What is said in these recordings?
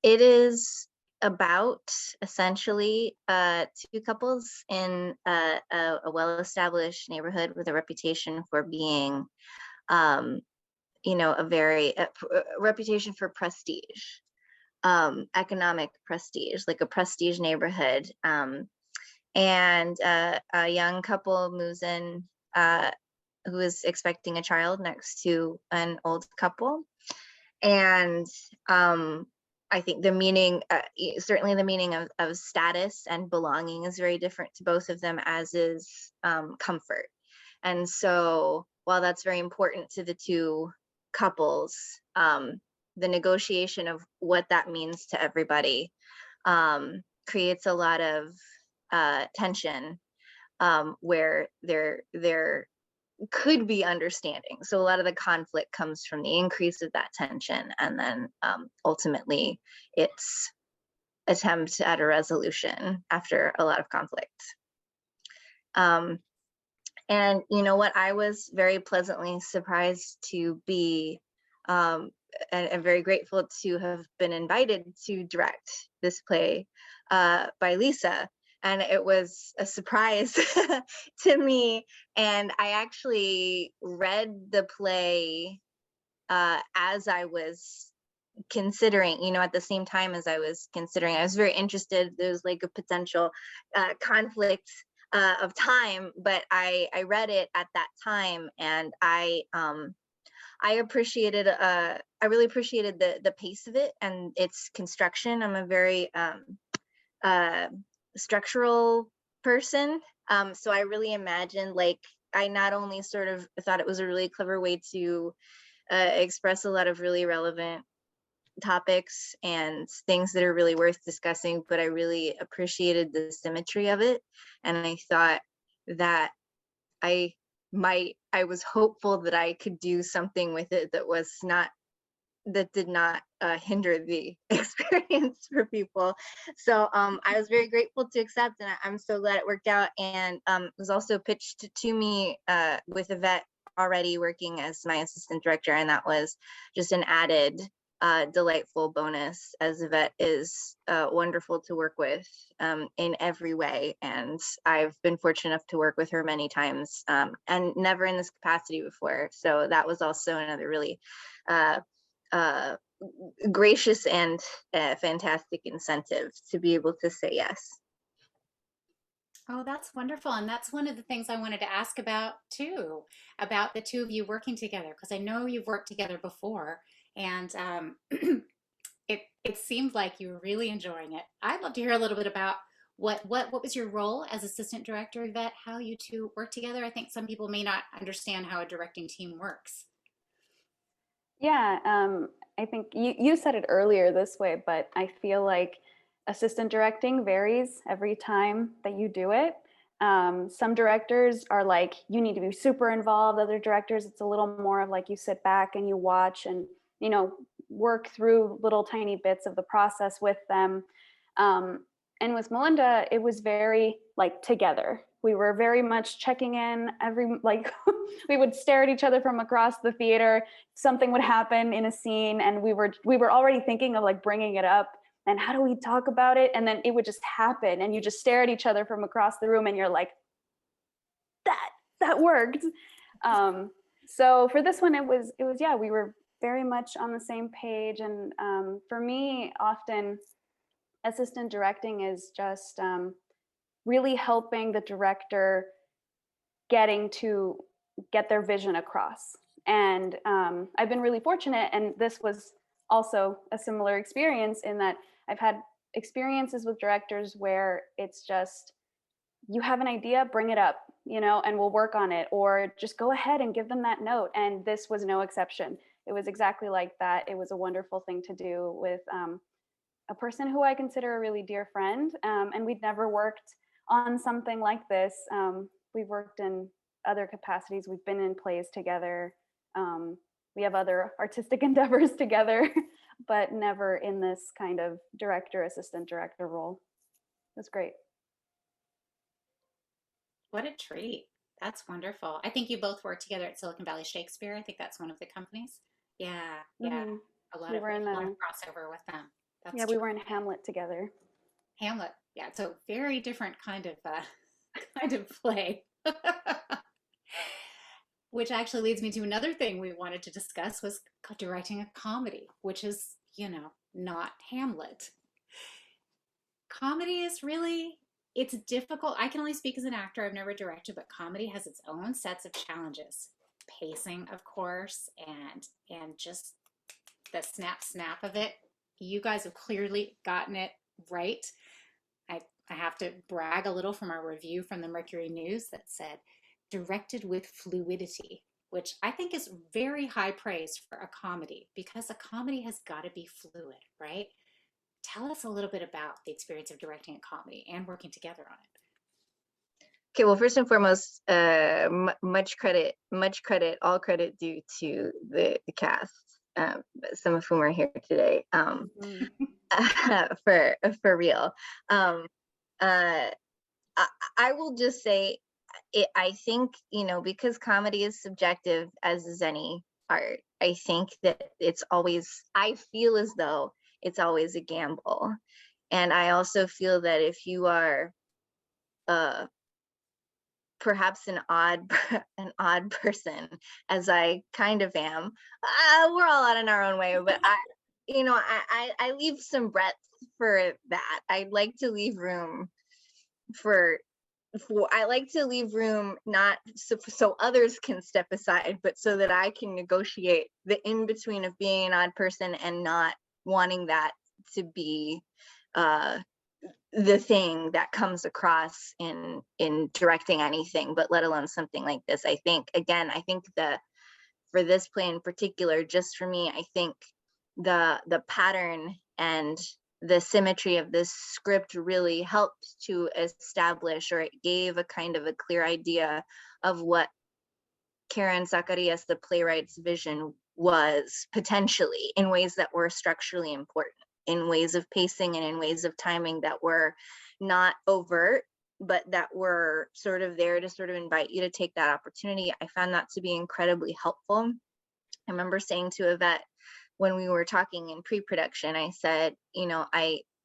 It is about essentially two couples in a well-established neighborhood with a reputation for being, um, a reputation for prestige, economic prestige, like a prestige neighborhood. And a young couple moves in who is expecting a child next to an old couple. And I think the meaning, certainly the meaning of status and belonging is very different to both of them, as is comfort. And so while that's very important to the two couples, the negotiation of what that means to everybody creates a lot of tension, where there could be understanding. So a lot of the conflict comes from the increase of that tension, and then ultimately it's attempt at a resolution after a lot of conflict. And you know what, I was very pleasantly surprised to be and very grateful to have been invited to direct this play by Lisa. And it was a surprise to me. And I actually read the play as I was considering, at the same time as I was considering. I was very interested. There was like a potential conflict of time, but I read it at that time, and I appreciated, I really appreciated the pace of it and its construction. I'm a very structural person. So I really imagined, like, I not only sort of thought it was a really clever way to express a lot of really relevant topics and things that are really worth discussing, but I really appreciated the symmetry of it. And I thought that I was hopeful that I could do something with it that did not hinder the experience for people. So I was very grateful to accept, and I'm so glad it worked out. And it was also pitched to me with Ivette already working as my assistant director, and that was just an added delightful bonus, as Ivette is wonderful to work with in every way. And I've been fortunate enough to work with her many times, and never in this capacity before. So that was also another really gracious and fantastic incentive to be able to say yes. Oh, that's wonderful. And that's one of the things I wanted to ask about too, about the two of you working together, because I know you've worked together before, and it seemed like you were really enjoying it. I'd love to hear a little bit about what was your role as assistant director, Yvette, how you two work together. I think some people may not understand how a directing team works. Yeah, I think you said it earlier this way, but I feel like assistant directing varies every time that you do it. Some directors are like, you need to be super involved. Other directors, it's a little more of like you sit back and you watch and, work through little tiny bits of the process with them. And with Melinda, it was very like together. We were very much checking in we would stare at each other from across the theater. Something would happen in a scene and we were already thinking of like bringing it up and how do we talk about it? And then it would just happen and you just stare at each other from across the room and you're like, that worked. So for this one, it was, yeah, we were very much on the same page. And for me, often assistant directing is just really helping the director get their vision across. And I've been really fortunate, and this was also a similar experience in that I've had experiences with directors where it's just, you have an idea, bring it up, and we'll work on it, or just go ahead and give them that note. And this was no exception. It was exactly like that. It was a wonderful thing to do with a person who I consider a really dear friend. And we'd never worked on something like this. We've worked in other capacities. We've been in plays together. We have other artistic endeavors together, but never in this kind of director, assistant director role. It was great. What a treat. That's wonderful. I think you both work together at Silicon Valley Shakespeare. I think that's one of the companies. Yeah, yeah. Mm-hmm. A lot We of were in a lot of the crossover with them. That's Yeah, we true. were in Hamlet together. Hamlet. Yeah, so very different kind of kind of play. Which actually leads me to another thing we wanted to discuss was directing a comedy, which is, not Hamlet. Comedy is really, it's difficult. I can only speak as an actor. I've never directed, but comedy has its own sets of challenges. Pacing, of course, and just the snap of it. You guys have clearly gotten it right. I have to brag a little from our review from the Mercury News that said, directed with fluidity, which I think is very high praise for a comedy because a comedy has got to be fluid, right? Tell us a little bit about the experience of directing a comedy and working together on it. Okay, well, first and foremost, much credit, all credit due to the cast, some of whom are here today, for real. I will just say, I think, because comedy is subjective, as is any art, I think that I feel as though it's always a gamble. And I also feel that if you are perhaps an odd person, as I kind of am, we're all out in our own way, but I leave some breadth for that. I'd like to leave room I like to leave room, not so others can step aside, but so that I can negotiate the in between of being an odd person and not wanting that to be the thing that comes across in directing anything, but let alone something like this. I think for this play in particular, just for me, I think the pattern and the symmetry of this script really helped to establish, or it gave a kind of a clear idea of what Karen Zacarías, the playwright's vision, was potentially, in ways that were structurally important, in ways of pacing and in ways of timing that were not overt, but that were sort of there to sort of invite you to take that opportunity. I found that to be incredibly helpful. I remember saying to Ivette, when we were talking in pre-production, I said,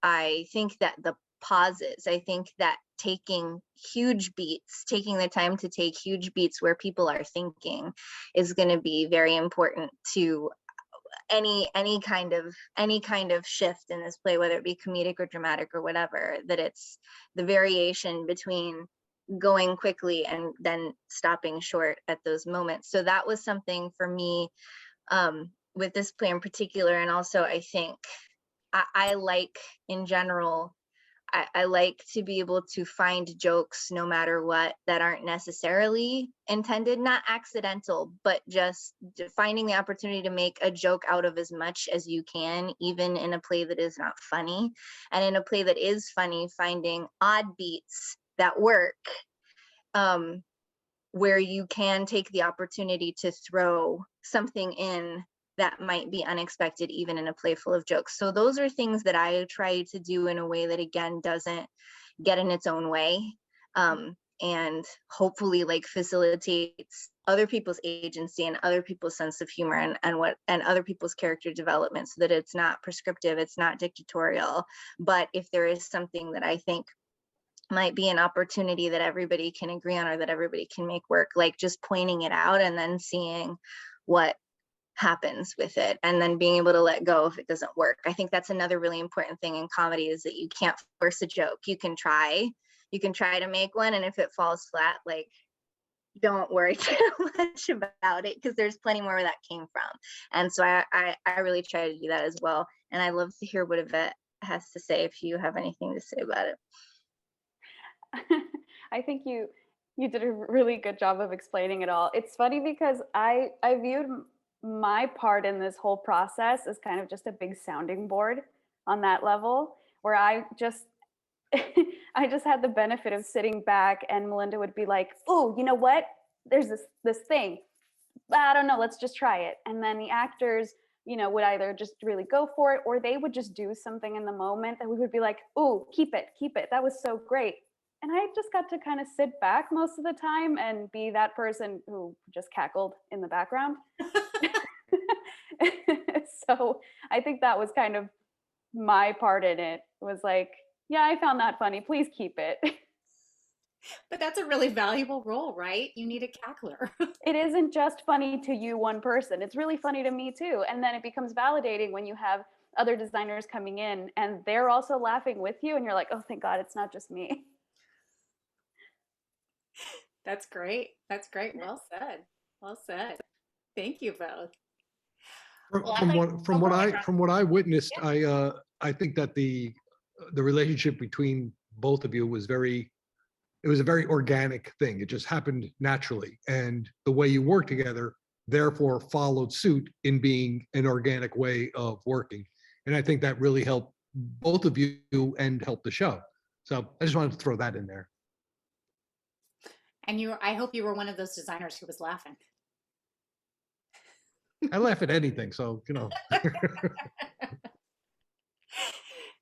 I think that the pauses, I think that taking the time to take huge beats where people are thinking is going to be very important to any kind of shift in this play, whether it be comedic or dramatic or whatever, that it's the variation between going quickly and then stopping short at those moments. So that was something for me, with this play in particular. And also, I think I like, in general, I like to be able to find jokes, no matter what, that aren't necessarily intended, not accidental, but just finding the opportunity to make a joke out of as much as you can, even in a play that is not funny. And in a play that is funny, finding odd beats that work, where you can take the opportunity to throw something in that might be unexpected, even in a play full of jokes. So those are things that I try to do in a way that, again, doesn't get in its own way, and hopefully facilitates other people's agency and other people's sense of humor and other people's character development, so that it's not prescriptive, it's not dictatorial. But if there is something that I think might be an opportunity that everybody can agree on, or that everybody can make work, just pointing it out and then seeing what happens with it, and then being able to let go if it doesn't work. I think that's another really important thing in comedy, is that you can't force a joke. You can try to make one, and if it falls flat, don't worry too much about it, because there's plenty more where that came from. And so I really try to do that as well. And I love to hear what Ivette has to say, if you have anything to say about it. I think you did a really good job of explaining it all. It's funny because I viewed my part in this whole process as kind of just a big sounding board on that level, where I just had the benefit of sitting back, and Melinda would be like, "Oh, you know what? There's this thing. I don't know, let's just try it." And then the actors, would either just really go for it, or they would just do something in the moment that we would be like, "Oh, keep it. That was so great." And I just got to kind of sit back most of the time and be that person who just cackled in the background. So I think that was kind of my part in it was like, yeah, I found that funny. Please keep it. But that's a really valuable role, right? You need a cackler. It isn't just funny to you, one person. It's really funny to me too. And then it becomes validating when you have other designers coming in and they're also laughing with you. And you're like, oh, thank God, it's not just me. That's great. That's great. Well said. Well said. Thank you both. Well, I'd like- From oh, what go ahead, I Ron. from what I witnessed, I think that the relationship between both of you was it was a very organic thing. It just happened naturally, and the way you work together therefore followed suit in being an organic way of working. And I think that really helped both of you and helped the show. So I just wanted to throw that in there. And I hope you were one of those designers who was laughing. I laugh at anything, so you know.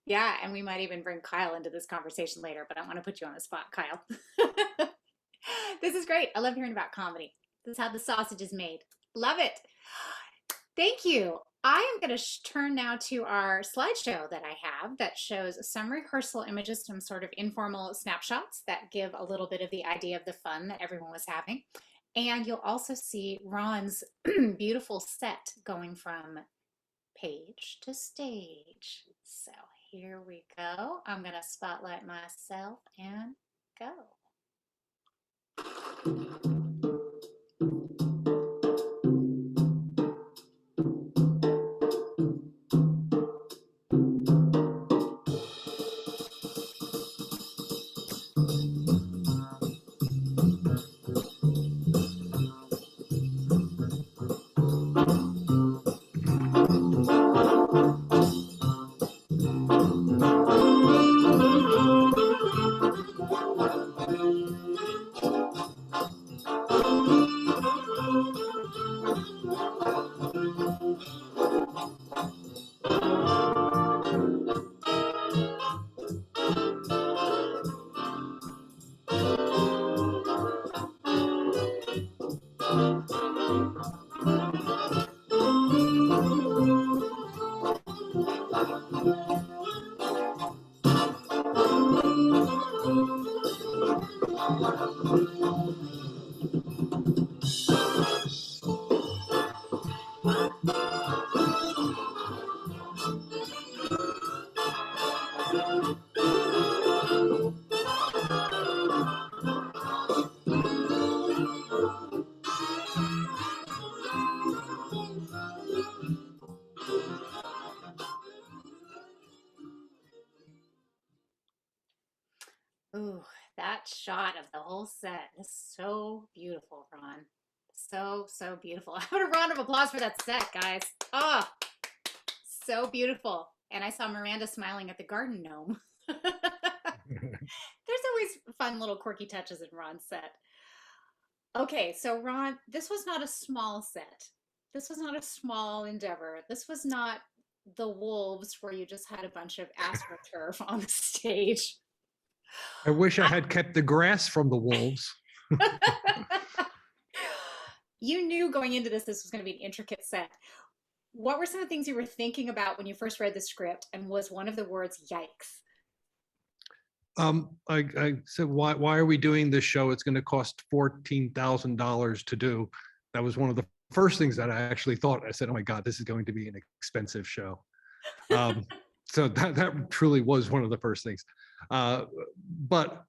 Yeah, and we might even bring Kyle into this conversation later, but I don't want to put you on the spot, Kyle. This is great. I love hearing about comedy. This is how the sausage is made. Love it. Thank you. I am going to turn now to our slideshow that I have that shows some rehearsal images, some sort of informal snapshots that give a little bit of the idea of the fun that everyone was having. And you'll also see Ron's beautiful set going from page to stage. So here we go. I'm going to spotlight myself and go. Ooh, that shot of the whole set is so beautiful, Ron. So, so beautiful. I want a round of applause for that set, guys. Oh, so beautiful. And I saw Miranda smiling at the garden gnome. There's always fun little quirky touches in Ron's set. Okay, so Ron, this was not a small set. This was not a small endeavor. This was not the Wolves where you just had a bunch of astroturf on the stage. I wish I had kept the grass from the wolves. You knew going into this was going to be an intricate set. What were some of the things you were thinking about when you first read the script, and was one of the words "yikes"? I said, why are we doing this show? It's going to cost $14,000 to do. That was one of the first things that I actually thought. I said, oh my God, this is going to be an expensive show. So that truly was one of the first things. But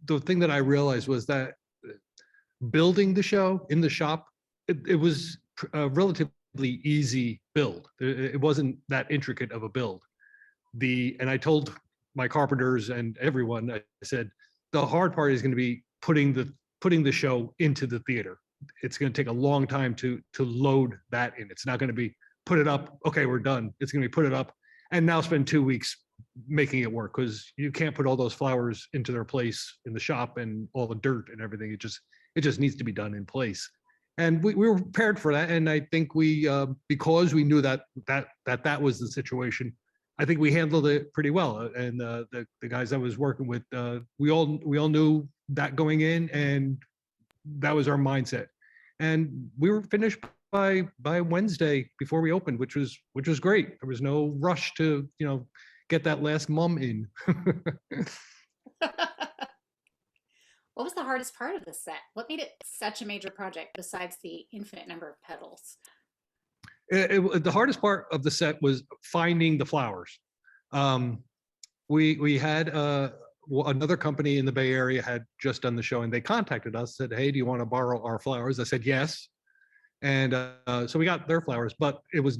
the thing that I realized was that building the show in the shop, it was a relatively easy build. It wasn't that intricate of a build. And I told my carpenters and everyone, I said, the hard part is going to be putting the show into the theater. It's going to take a long time to load that in. It's not going to be put it up. Okay, we're done. It's going to be put it up and now spend 2 weeks making it work, because you can't put all those flowers into their place in the shop and all the dirt and everything. It just needs to be done in place. And we were prepared for that. And I think we, because we knew that was the situation, I think we handled it pretty well. And the guys I was working with, we all knew that going in, and that was our mindset. And we were finished by Wednesday before we opened, which was great. There was no rush to, get that last mum in. What was the hardest part of the set? What made it such a major project besides the infinite number of petals? The hardest part of the set was finding the flowers. We had another company in the Bay Area had just done the show, and they contacted us, said, "Hey, do you want to borrow our flowers?" I said yes, and so we got their flowers, but it was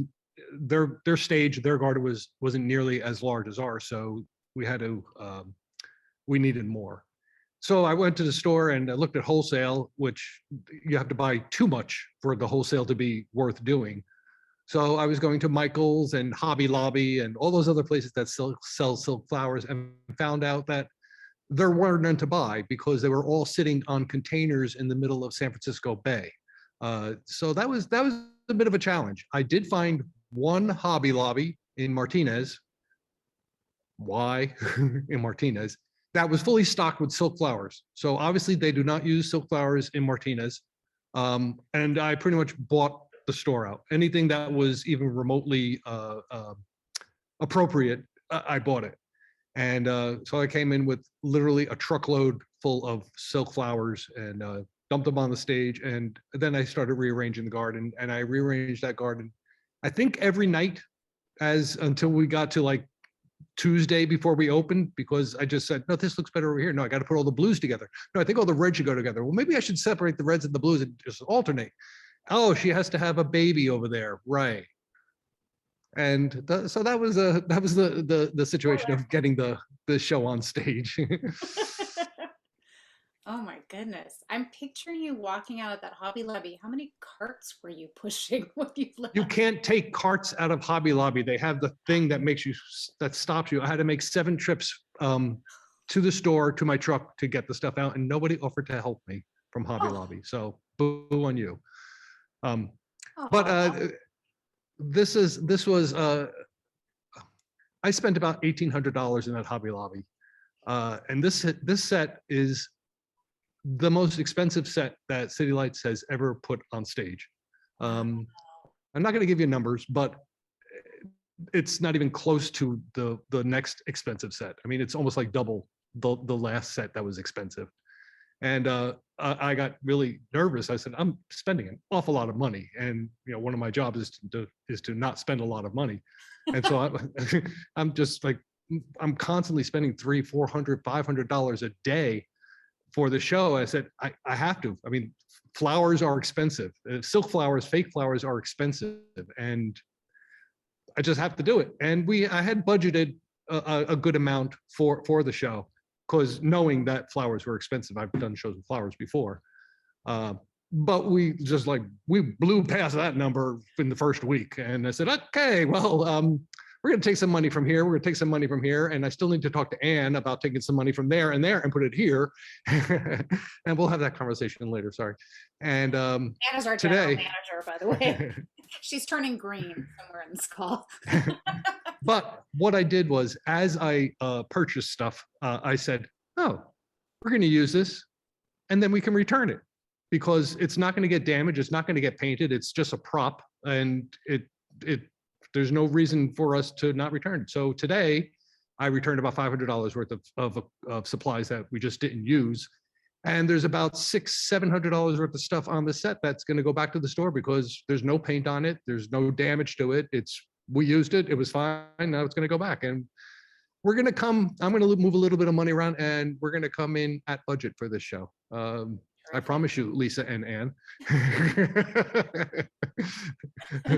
their stage, their garden wasn't nearly as large as ours, so we had to we needed more. So I went to the store and I looked at wholesale, which you have to buy too much for the wholesale to be worth doing. So I was going to Michael's and Hobby Lobby and all those other places that sell silk flowers, and found out that there weren't none to buy because they were all sitting on containers in the middle of San Francisco Bay. So that was a bit of a challenge. I did find one Hobby Lobby in Martinez. Why in Martinez? That was fully stocked with silk flowers. So obviously they do not use silk flowers in Martinez. And I pretty much bought the store out. Anything that was even remotely appropriate, I bought it. And so I came in with literally a truckload full of silk flowers and dumped them on the stage. And then I started rearranging the garden, and I rearranged that garden, I think every night until we got to like Tuesday before we opened, because I just said, no, this looks better over here. No, I got to put all the blues together. No, I think all the reds should go together. Well, maybe I should separate the reds and the blues and just alternate. Oh, she has to have a baby over there, right? And so that was the situation of getting the show on stage. Oh my goodness. I'm picturing you walking out of that Hobby Lobby. How many carts were you pushing when you left? You can't take carts out of Hobby Lobby. They have the thing that stops you. I had to make 7 trips to the store, to my truck, to get the stuff out, and nobody offered to help me from Hobby Lobby. So boo on you. But this was I spent about $1,800 in that Hobby Lobby, and this set is the most expensive set that City Lights has ever put on stage. I'm not going to give you numbers, but it's not even close to the next expensive set. I mean, it's almost like double the last set that was expensive. And I got really nervous. I said, I'm spending an awful lot of money, and one of my jobs is to not spend a lot of money. And so I'm just like, I'm constantly spending $300, $400, $500 a day for the show. I said, I have to. I mean, flowers are expensive. Silk flowers, fake flowers are expensive, and I just have to do it. And I had budgeted a good amount for the show, because knowing that flowers were expensive. I've done shows with flowers before. But we blew past that number in the first week. And I said, okay, well, we're going to take some money from here. We're going to take some money from here. And I still need to talk to Anne about taking some money from there and put it here. And we'll have that conversation later. Sorry. And Anna's our general manager, by the way. She's turning green somewhere in this call. But what I did was, as I purchased stuff, I said, oh, we're going to use this, and then we can return it, because it's not going to get damaged. It's not going to get painted. It's just a prop, and there's no reason for us to not return it. So today I returned about $500 worth of supplies that we just didn't use. And there's about $600-700 worth of stuff on the set that's going to go back to the store, because there's no paint on it. There's no damage to it. We used it. It was fine. Now it's going to go back. And I'm going to move a little bit of money around, and we're going to come in at budget for this show. I promise you, Lisa and Anne.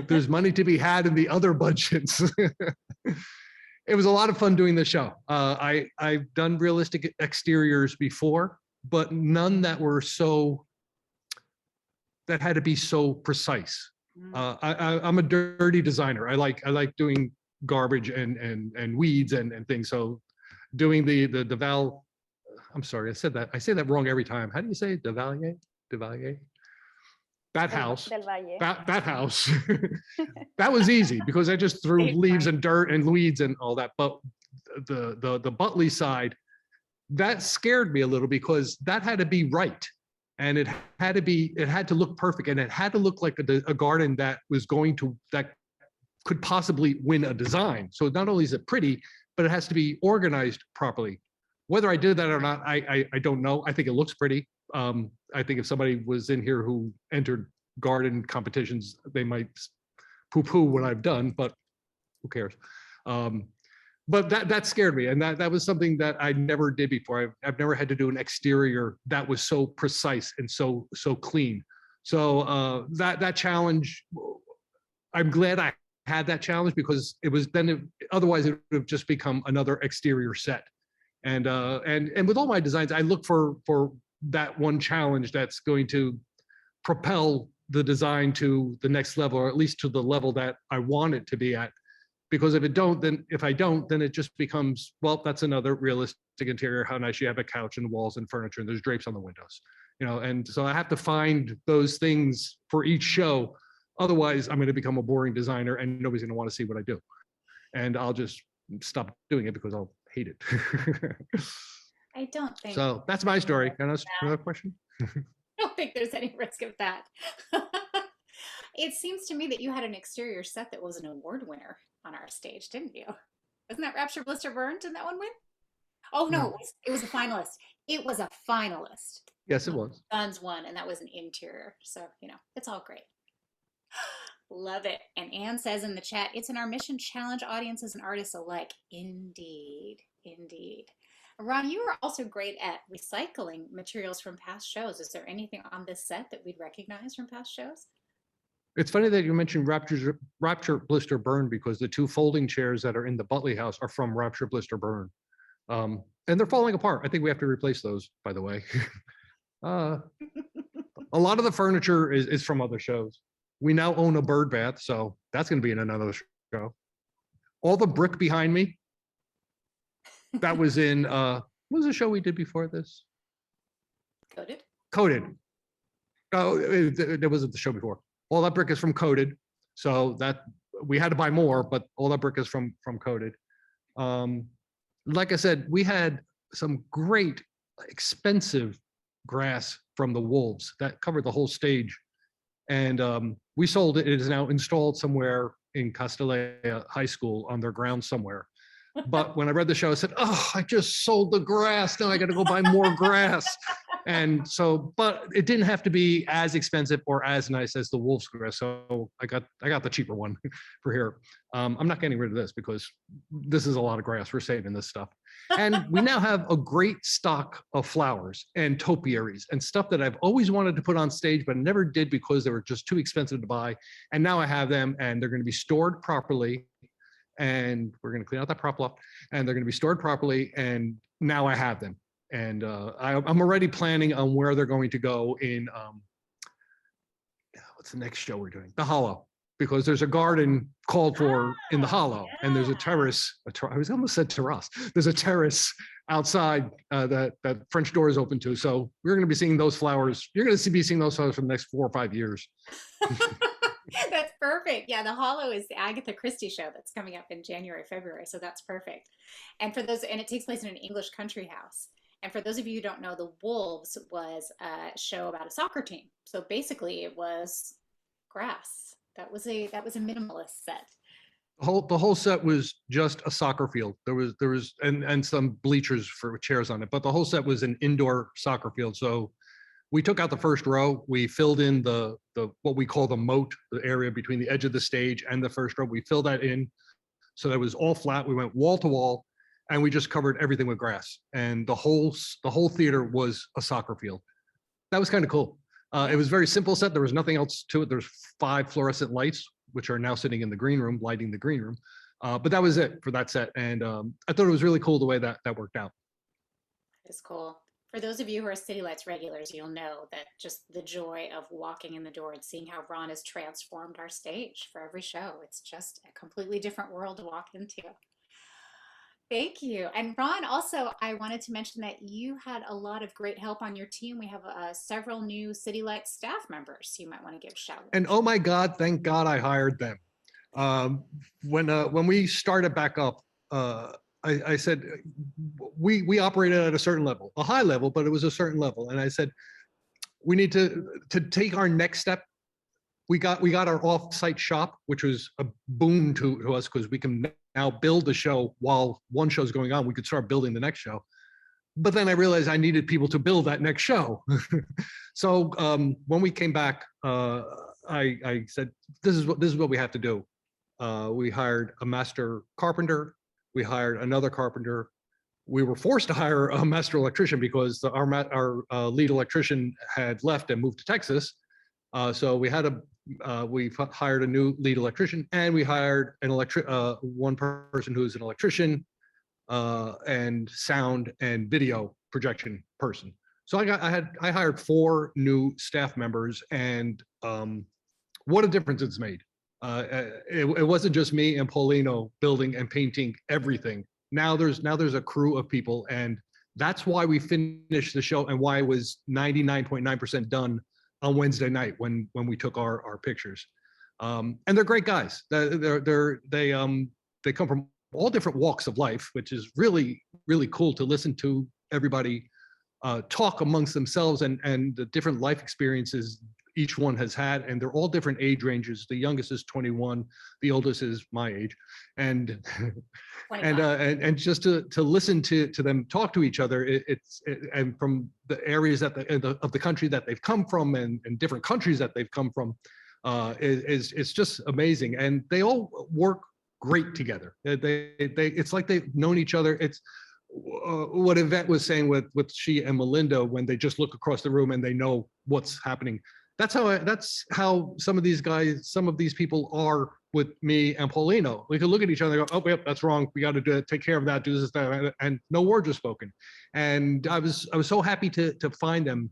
There's money to be had in the other budgets. It was a lot of fun doing the show. I've done realistic exteriors before, but none that had to be so precise. I'm a dirty designer. I like doing garbage and weeds and things. So doing the Deval, I'm sorry, I say that wrong every time. How do you say it? Devalier? That house. That house. That was easy, because I just threw leaves and dirt and weeds and all that. But the Butley side, that scared me a little, because that had to be right. and it had to look perfect, and it had to look like a garden that could possibly win a design. So not only is it pretty, but it has to be organized properly. Whether I did that or not, I don't know. I think it looks pretty. I think if somebody was in here who entered garden competitions, they might poo-poo what I've done, but who cares? But that scared me, and that was something that I never did before. I've never had to do an exterior that was so precise and so clean. So that challenge, I'm glad I had that challenge, because it was otherwise it would have just become another exterior set. And with all my designs, I look for that one challenge that's going to propel the design to the next level, or at least to the level that I want it to be at. Because if I don't, then it just becomes, well, that's another realistic interior. How nice you have a couch and walls and furniture, and there's drapes on the windows, and so I have to find those things for each show. Otherwise, I'm going to become a boring designer, and nobody's going to want to see what I do. And I'll just stop doing it because I'll hate it. I don't think. So that's my story. Can I ask another question? I don't think there's any risk of that. It seems to me that you had an exterior set that was an award winner on our stage, didn't you? Wasn't that Rapture Blister Burn? Didn't that one win? Oh no, it was a finalist. It was a finalist. Yes, it was. Guns won, and that was an interior. So, it's all great. Love it. And Anne says in the chat, it's in our mission challenge audiences and artists alike. Indeed. Indeed. Ron, you are also great at recycling materials from past shows. Is there anything on this set that we'd recognize from past shows? It's funny that you mentioned Rapture Blister Burn, because the 2 folding chairs that are in the Butley house are from Rapture Blister Burn. And they're falling apart. I think we have to replace those, by the way. A lot of the furniture is from other shows. We now own a bird bath, so that's going to be in another show. All the brick behind me, that was in, what was the show we did before this? Coded? Coded. Oh, there wasn't the show before. All that brick is from Coded, so that we had to buy more, but all that brick is from Coded. Like I said, we had some great, expensive grass from the Wolves that covered the whole stage. And we sold it. It is now installed somewhere in Castellea High School on their grounds somewhere. But when I read the show, I said, oh, I just sold the grass. Now I got to go buy more grass. And so, but it didn't have to be as expensive or as nice as the Wolves grass. So I got the cheaper one for here. I'm not getting rid of this because this is a lot of grass. We're saving this stuff. And we now have a great stock of flowers and topiaries and stuff that I've always wanted to put on stage, but never did because they were just too expensive to buy. And now I have them, and they're going to be stored properly. And we're going to clean out that prop loft, and they're going to be stored properly. And now I have them. And I'm already planning on where they're going to go in, what's the next show we're doing? The Hollow, because there's a garden called for in the Hollow, and there's a terrace, I was almost said terrace. There's a terrace outside that French door is open to. So we're going to be seeing those flowers. You're going to be seeing those flowers for the next 4 or 5 years. That's perfect. Yeah, the Hollow is the Agatha Christie show that's coming up in January, February. So that's perfect. And for those, and it takes place in an English country house. And for those of you who don't know, The Wolves was a show about a soccer team. So basically it was grass. That was a minimalist set. The whole set was just a soccer field. There was and some bleachers for chairs on it, but the whole set was an indoor soccer field. So we took out the first row. We filled in the what we call the moat, the area between the edge of the stage and the first row. We filled that in so that it was all flat. We went wall to wall, and we just covered everything with grass. And the whole theater was a soccer field. That was kind of cool. It was a very simple set. There was nothing else to it. There's 5 fluorescent lights, which are now sitting in the green room, lighting the green room. But that was it for that set. And I thought it was really cool the way that worked out. It's cool. For those of you who are City Lights regulars, you'll know that just the joy of walking in the door and seeing how Ron has transformed our stage for every show. It's just a completely different world to walk into. Thank you. And Ron, also, I wanted to mention that you had a lot of great help on your team. We have several new City Lights staff members you might want to give a shout out. And oh my God, thank God I hired them. When we started back up, I said, we operated at a certain level, a high level, but it was a certain level. And I said, we need to take our next step. We got our off-site shop, which was a boon to us because we can now build the show while one show's going on. We could start building the next show. But then I realized I needed people to build that next show. So when we came back, I said, this is what we have to do. We hired a master carpenter. We hired another carpenter. We were forced to hire a master electrician because our lead electrician had left and moved to Texas. So we hired a new lead electrician, and we hired one person who's an electrician and sound and video projection person. So I hired 4 new staff members, and what a difference it's made. It wasn't just me and Paulino building and painting everything. Now there's a crew of people, and that's why we finished the show and why it was 99.9% done on Wednesday night when we took our pictures. And they're great guys. They come from all different walks of life, which is really, really cool to listen to everybody talk amongst themselves and the different life experiences each one has had. And they're all different age ranges. The youngest is 21, the oldest is my age. And and just to listen to them talk to each other, and from the areas of the country that they've come from and different countries that they've come from, it's just amazing. And they all work great together. It's like they've known each other. It's what Ivette was saying with she and Melinda, when they just look across the room and they know what's happening. That's how some of these people are with me and Paulino. We can look at each other and go, oh, yep, that's wrong. We got to take care of that, do this, that, and no words are spoken. And I was so happy to find them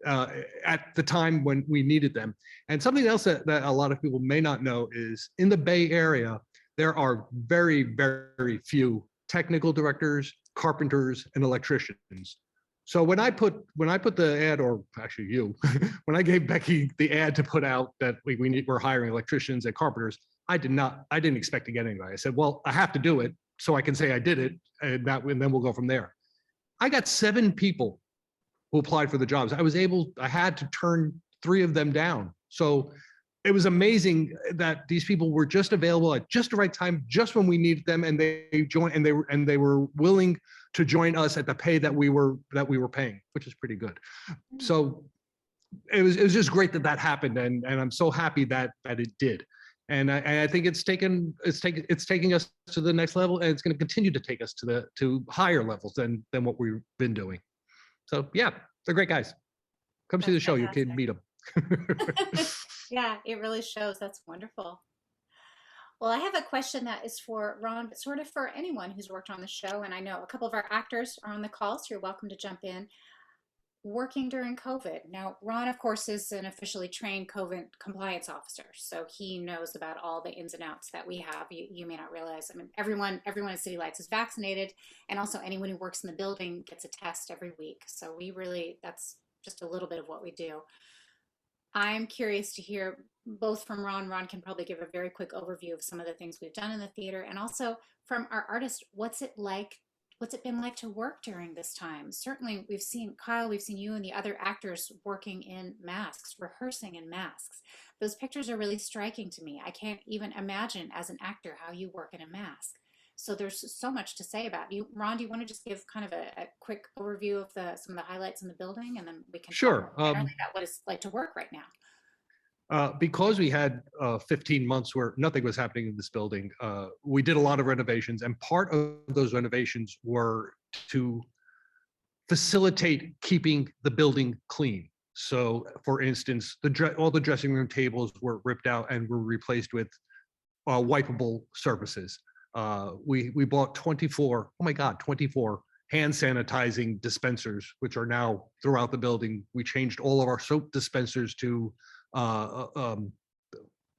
at the time when we needed them. And something else that a lot of people may not know is in the Bay Area, there are very, very few technical directors, carpenters, and electricians. So when I put the ad, or actually you, when I gave Becky the ad to put out that we're hiring electricians and carpenters, I didn't expect to get anybody. I said, well, I have to do it so I can say I did it, and then we'll go from there. I got 7 people who applied for the jobs. I had to turn 3 of them down. So it was amazing that these people were just available at just the right time, just when we needed them, and they joined, and they were willing to join us at the pay that we were paying, which is pretty good. So it was just great that happened, and I'm so happy that it did. And I think it's taking us to the next level, and it's going to continue to take us to higher levels than what we've been doing. So yeah, they're great guys. Come see the show. Fantastic. You can meet them. Yeah, it really shows. That's wonderful. Well, I have a question that is for Ron, but sort of for anyone who's worked on the show. And I know a couple of our actors are on the call, so you're welcome to jump in. Working during COVID. Now, Ron, of course, is an officially trained COVID compliance officer, so he knows about all the ins and outs that we have. You may not realize. I mean, everyone at City Lights is vaccinated, and also anyone who works in the building gets a test every week. So that's just a little bit of what we do. I'm curious to hear both from Ron. Ron can probably give a very quick overview of some of the things we've done in the theater, and also from our artist, what's it been like to work during this time? Certainly we've seen Kyle, we've seen you and the other actors working in masks, rehearsing in masks. Those pictures are really striking to me. I can't even imagine as an actor how you work in a mask. So there's so much to say about you. Ron, do you want to just give kind of a quick overview of some of the highlights in the building, and then we can Sure. talk about what it's like to work right now? Because we had 15 months where nothing was happening in this building, we did a lot of renovations, and part of those renovations were to facilitate keeping the building clean. So, for instance, all the dressing room tables were ripped out and were replaced with wipeable surfaces. We bought 24 hand sanitizing dispensers, which are now throughout the building. We changed all of our soap dispensers to what do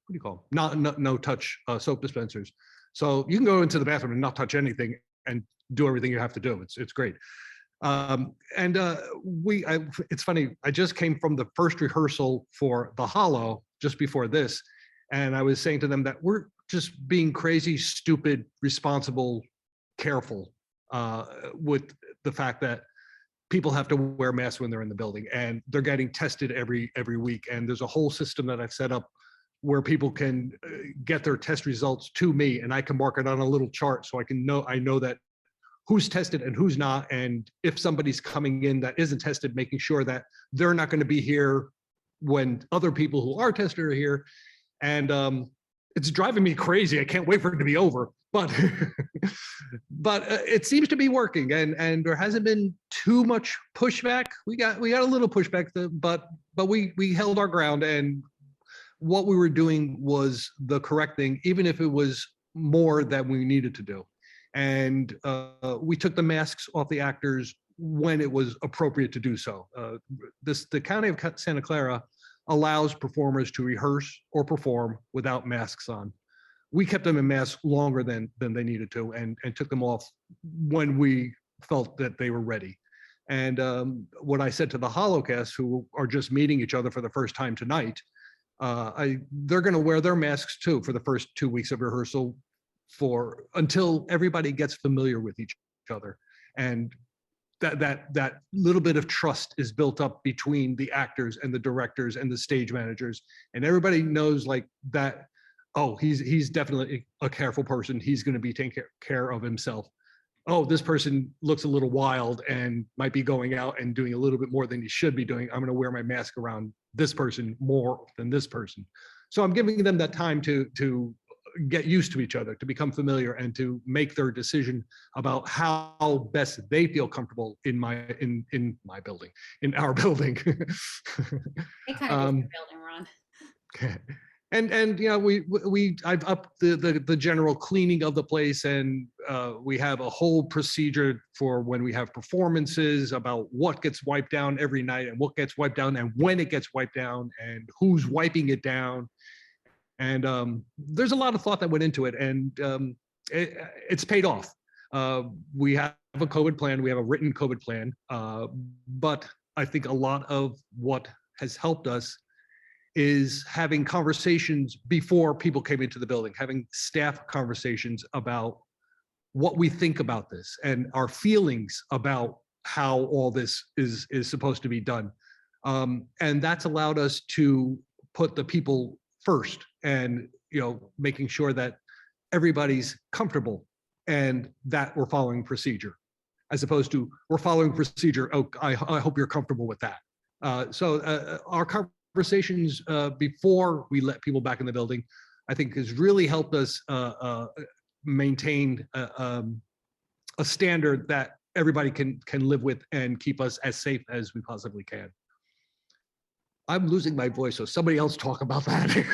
you call them? No touch soap dispensers. So you can go into the bathroom and not touch anything and do everything you have to do. It's great. It's funny, I just came from the first rehearsal for The Hollow just before this, and I was saying to them that we're just being crazy, stupid, responsible, careful with the fact that people have to wear masks when they're in the building, and they're getting tested every week. And there's a whole system that I've set up where people can get their test results to me, and I can mark it on a little chart so I know that who's tested and who's not. And if somebody's coming in that isn't tested, making sure that they're not going to be here when other people who are tested are here. And it's driving me crazy. I can't wait for it to be over. But it seems to be working, and there hasn't been too much pushback. We got a little pushback, but we held our ground, and what we were doing was the correct thing, even if it was more than we needed to do. And we took the masks off the actors when it was appropriate to do so. The County of Santa Clara allows performers to rehearse or perform without masks on. We kept them in masks longer than they needed to, and took them off when we felt that they were ready. And what I said to the Holocast, who are just meeting each other for the first time tonight, they're going to wear their masks too for the first 2 weeks of rehearsal until everybody gets familiar with each other. And that little bit of trust is built up between the actors and the directors and the stage managers, and everybody knows like that. Oh, he's definitely a careful person. He's going to be taking care of himself. Oh, this person looks a little wild and might be going out and doing a little bit more than he should be doing. I'm going to wear my mask around this person more than this person. So I'm giving them that time to get used to each other, to become familiar, and to make their decision about how best they feel comfortable in our building. It kind of is your building, Ron. Okay. And you know, I've upped the general cleaning of the place, and we have a whole procedure for when we have performances about what gets wiped down every night, and what gets wiped down, and when it gets wiped down, and who's wiping it down. And there's a lot of thought that went into it, and it's paid off. We have a COVID plan. We have a written COVID plan, but I think a lot of what has helped us is having conversations before people came into the building, having staff conversations about what we think about this and our feelings about how all this is supposed to be done. And that's allowed us to put the people first, and making sure that everybody's comfortable and that we're following procedure, as opposed to we're following procedure. Oh, I hope you're comfortable with that. So our conversations before we let people back in the building, I think, has really helped us maintain a standard that everybody can live with and keep us as safe as we possibly can. I'm losing my voice, so somebody else talk about that.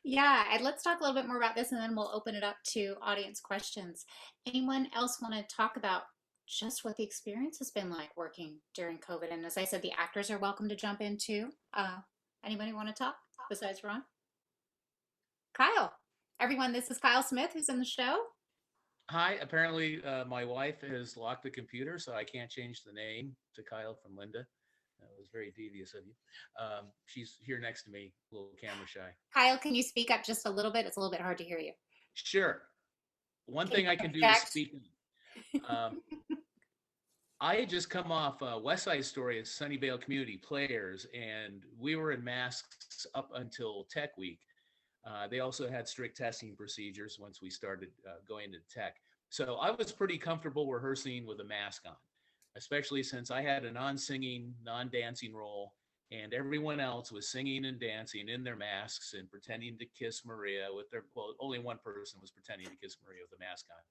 Yeah, and let's talk a little bit more about this, and then we'll open it up to audience questions. Anyone else want to talk about just what the experience has been like working during COVID? And as I said, the actors are welcome to jump in too. Anybody want to talk besides Ron? Kyle. Everyone, this is Kyle Smith, who's in the show. Hi, apparently my wife has locked the computer, so I can't change the name to Kyle from Linda. That was very devious of you. She's here next to me, a little camera shy. Kyle, can you speak up just a little bit? It's a little bit hard to hear you. Sure. One thing I can do is speak. I had just come off West Side Story at Sunnyvale Community Players, and we were in masks up until Tech Week. They also had strict testing procedures once we started going to Tech. So I was pretty comfortable rehearsing with a mask on, especially since I had a non-singing, non-dancing role, and everyone else was singing and dancing in their masks and pretending to kiss Maria with their, well, only one person was pretending to kiss Maria with a mask on.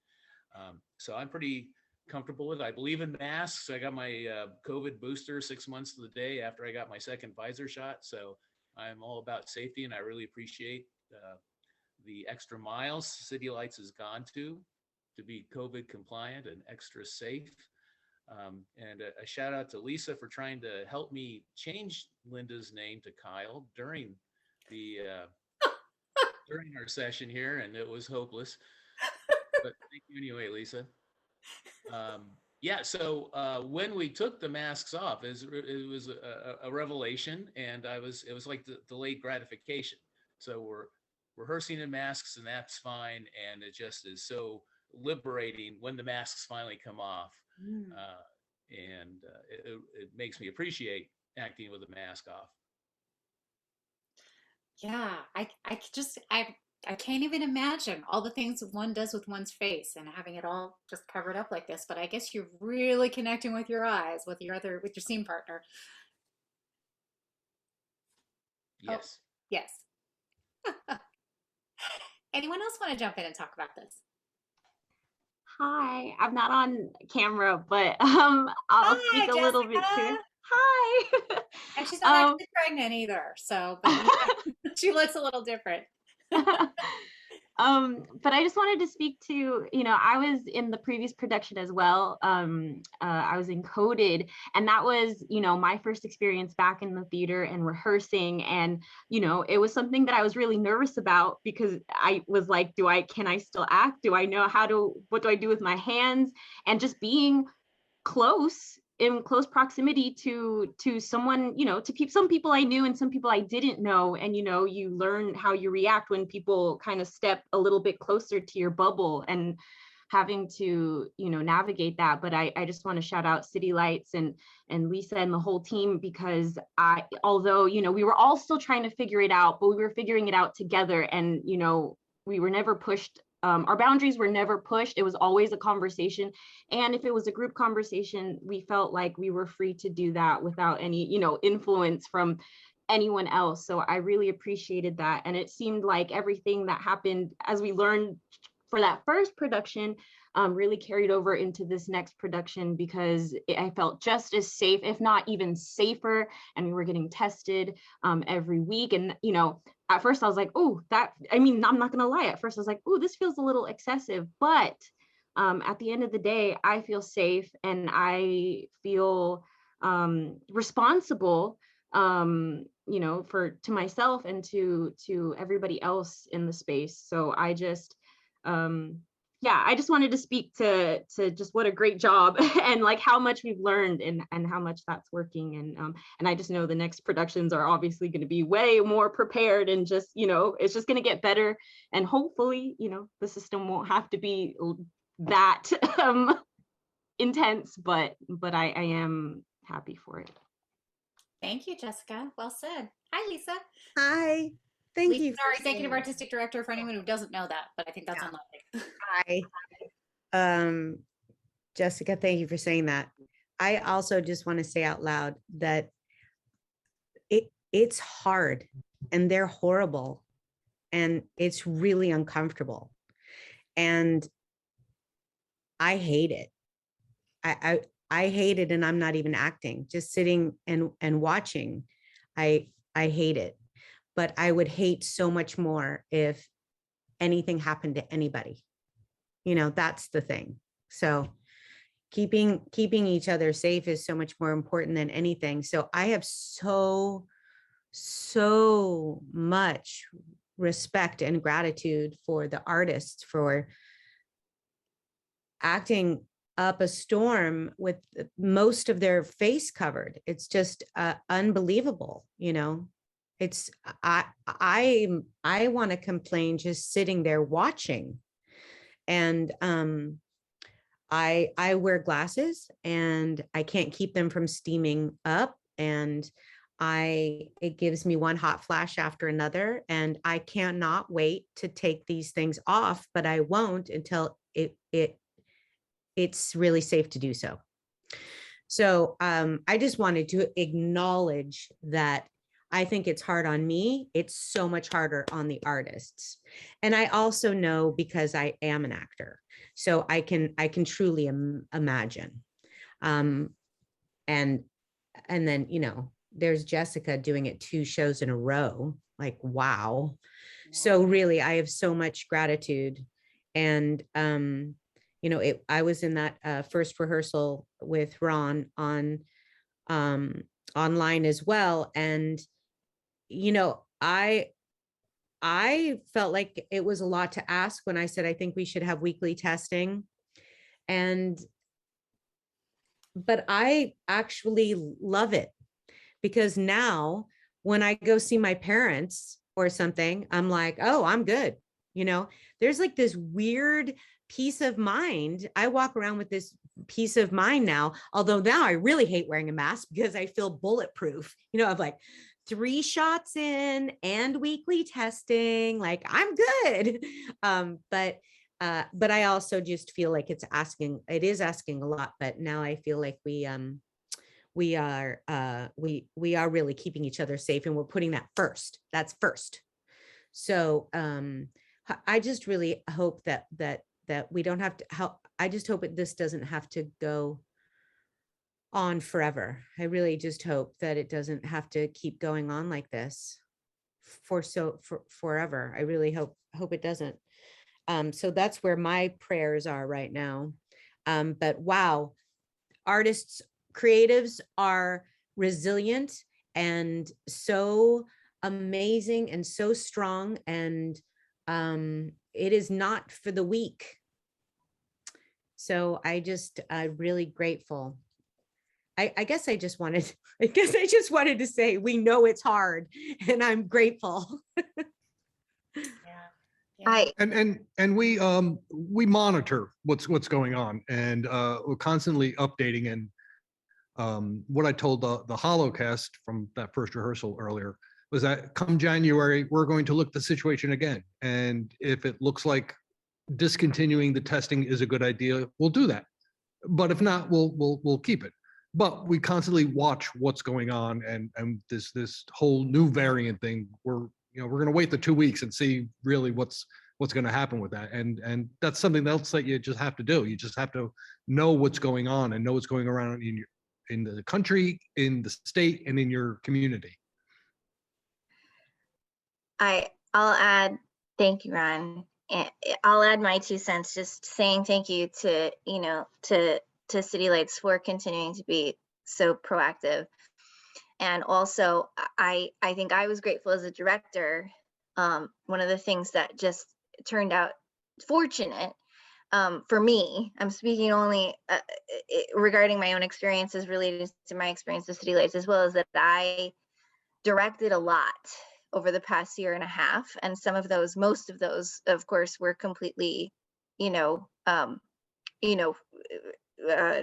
So I'm pretty comfortable with it. I believe in masks. I got my COVID booster 6 months to the day after I got my second Pfizer shot. So I'm all about safety, and I really appreciate the extra miles City Lights has gone to be COVID compliant and extra safe. And a shout out to Lisa for trying to help me change Linda's name to Kyle during the during our session here, and it was hopeless. But thank you anyway, Lisa. Yeah, so when we took the masks off, it was a revelation, and it was like the delayed gratification. So we're rehearsing in masks, and that's fine, and it just is so liberating when the masks finally come off. And it makes me appreciate acting with a mask off. Yeah, I can't even imagine all the things one does with one's face and having it all just covered up like this. But I guess you're really connecting with your eyes with your scene partner. Yes. Oh, yes. Anyone else want to jump in and talk about this? Hi, I'm not on camera, but I'll Hi, speak a little bit to Jessica. it. Hi. And she's not actually pregnant either, so but she looks a little different. But I just wanted to speak to, I was in the previous production as well. I was in Coded, and that was, my first experience back in the theater and rehearsing. And, it was something that I was really nervous about because I was like, can I still act? Do I know what do I do with my hands? And just being in close proximity to someone, to some people I knew and some people I didn't know. And, you learn how you react when people kind of step a little bit closer to your bubble, and having to, navigate that. But I just want to shout out City Lights and Lisa and the whole team, because although, we were all still trying to figure it out, but we were figuring it out together. And, we were never pushed. Our boundaries were never pushed. It was always a conversation. And if it was a group conversation, we felt like we were free to do that without any, influence from anyone else. So I really appreciated that. And it seemed like everything that happened as we learned for that first production really carried over into this next production, because I felt just as safe, if not even safer. And we were getting tested every week. And, at first I was like, I'm not gonna lie. At first I was like, this feels a little excessive. But at the end of the day, I feel safe and I feel responsible, to myself and to everybody else in the space. So I just, I just wanted to speak to just what a great job and like how much we've learned and how much that's working. And I just know the next productions are obviously going to be way more prepared, and just, it's just going to get better. And hopefully, the system won't have to be that intense, but I am happy for it. Thank you, Jessica. Well said. Hi, Lisa. Hi. Thank Lisa, you. our executive artistic director, for anyone who doesn't know that, but I think that's unlikely. Hi. Jessica, thank you for saying that. I also just want to say out loud that it's hard and they're horrible and it's really uncomfortable. And I hate it. I hate it, and I'm not even acting, just sitting and watching. I hate it. But I would hate so much more if anything happened to anybody. That's the thing. So keeping each other safe is so much more important than anything. So I have so much respect and gratitude for the artists for acting up a storm with most of their face covered. It's just unbelievable. It's I want to complain just sitting there watching. And I wear glasses and I can't keep them from steaming up, and it gives me one hot flash after another, and I cannot wait to take these things off, but I won't until it's really safe to do so. So I just wanted to acknowledge that I think it's hard on me. It's so much harder on the artists. And I also know, because I am an actor, so I can truly imagine. And then, there's Jessica doing it 2 shows in a row. Like, wow. So really, I have so much gratitude. And, I was in that first rehearsal with Ron on online as well. And, I felt like it was a lot to ask when I said, I think we should have weekly testing. But I actually love it, because now when I go see my parents or something, I'm like, oh, I'm good. You know, there's like this weird peace of mind. I walk around with this peace of mind now, although now I really hate wearing a mask because I feel bulletproof. You know, I've like 3 shots in and weekly testing, like I'm good. But I also just feel like it is asking a lot, but now I feel like we are really keeping each other safe, and we're putting that first. That's first. So I just really hope that we don't have to I just hope this doesn't have to go on forever. I really just hope that it doesn't have to keep going on like this for forever. I really hope it doesn't. So that's where my prayers are right now. But wow, artists, creatives are resilient and so amazing and so strong, and it is not for the weak. So I'm really grateful. I guess I just wanted to say we know it's hard, and I'm grateful. And we monitor what's going on, and we're constantly updating. And what I told the Holocast from that first rehearsal earlier was that come January, we're going to look at the situation again, and if it looks like discontinuing the testing is a good idea, we'll do that. But if not, we'll keep it. But we constantly watch what's going on, and this whole new variant thing. We're going to wait the 2 weeks and see really what's going to happen with that. And that's something else that you just have to do. You just have to know what's going on and know what's going around in the country, in the state, and in your community. I'll add, thank you, Ron. I'll add my 2 cents, just saying thank you to City Lights for continuing to be so proactive. And also, I think I was grateful as a director. One of the things that just turned out fortunate for me, I'm speaking only regarding my own experiences related to my experience with City Lights, as well as that I directed a lot over the past 1.5 years. And most of those, of course, were completely,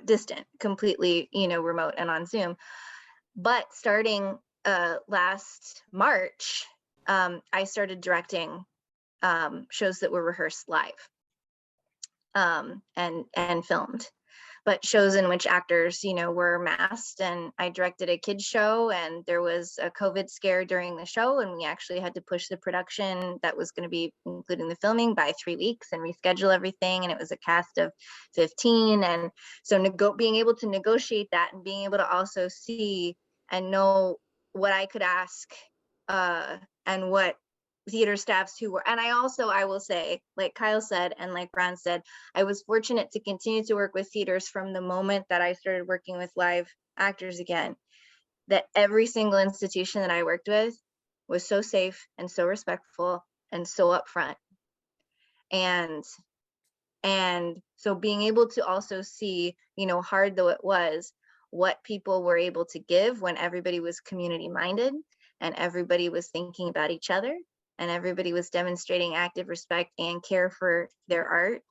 distant, completely, remote and on Zoom. But starting last March, I started directing shows that were rehearsed live and filmed, but shows in which actors, were masked. And I directed a kids show, and there was a COVID scare during the show, and we actually had to push the production that was going to be including the filming by 3 weeks and reschedule everything. And it was a cast of 15. And so being able to negotiate that, and being able to also see and know what I could ask and what theater staffs who were, and I will say, like Kyle said, and like Ron said, I was fortunate to continue to work with theaters from the moment that I started working with live actors again, that every single institution that I worked with was so safe and so respectful and so upfront. And so being able to also see, hard though it was, what people were able to give when everybody was community minded and everybody was thinking about each other and everybody was demonstrating active respect and care for their art,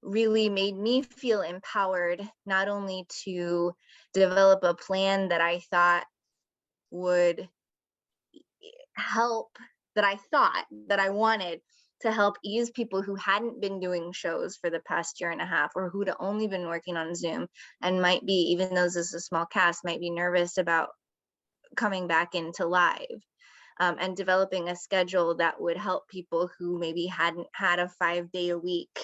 really made me feel empowered, not only to develop a plan that I thought would help, that I wanted to help ease people who hadn't been doing shows for the past 1.5 years, or who'd only been working on Zoom and might be, even though this is a small cast, might be nervous about coming back into live. And developing a schedule that would help people who maybe hadn't had a 5-day-a-week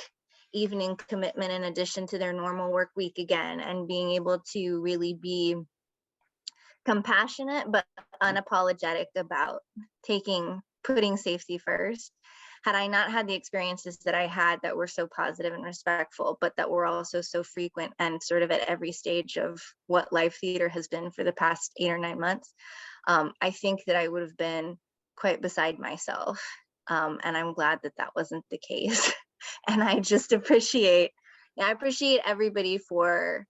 evening commitment in addition to their normal work week again, and being able to really be compassionate but unapologetic about putting safety first. Had I not had the experiences that I had that were so positive and respectful, but that were also so frequent and sort of at every stage of what live theater has been for the past 8 or 9 months, I think that I would have been quite beside myself. And I'm glad that that wasn't the case. And I just appreciate everybody for